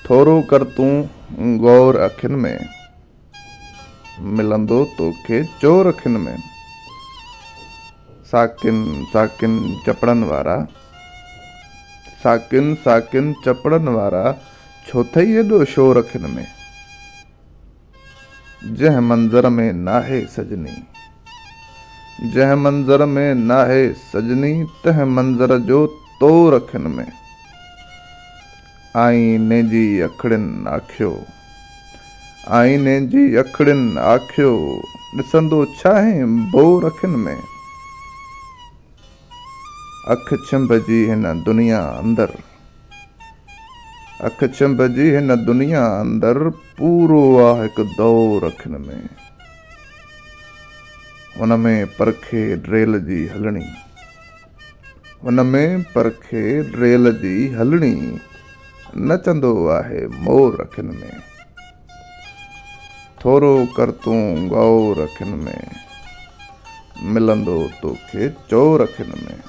थोरो कर तूं गौर अखियुनि में, मिलंदो तोखे चोर अखियुनि में। साकिन साकिन चपड़नि वारा, साकिन साकिन चपड़नि वारा, छो अथई एॾो शोर अखियुनि में। जंहिं मंज़र में नाहे सजनी, जंहिं मंज़र में नाहे सजनी, तंहिं मंज़र जो तोर अखियुनि में। आईने जी अखिड़ियुनि आखियो, आईने जी अखिड़ियुनि आखियो, ॾिसंदो छाहे बोर अखियुनि में। अख छिंभजी हिन दुनिया अंदरि, अख छिंभजी हिन दुनिया अंदरि, पूरो आहे हिकु दौर अखियुनि में। हुन में परखे रेल जी हलणी, हुन में परखे रेल जी हलणी, नचंदो आहे मोर अखियुनि में। थोरो कर तूं गौर अखियुनि में, मिलंदो तोखे चोर अखियुनि में।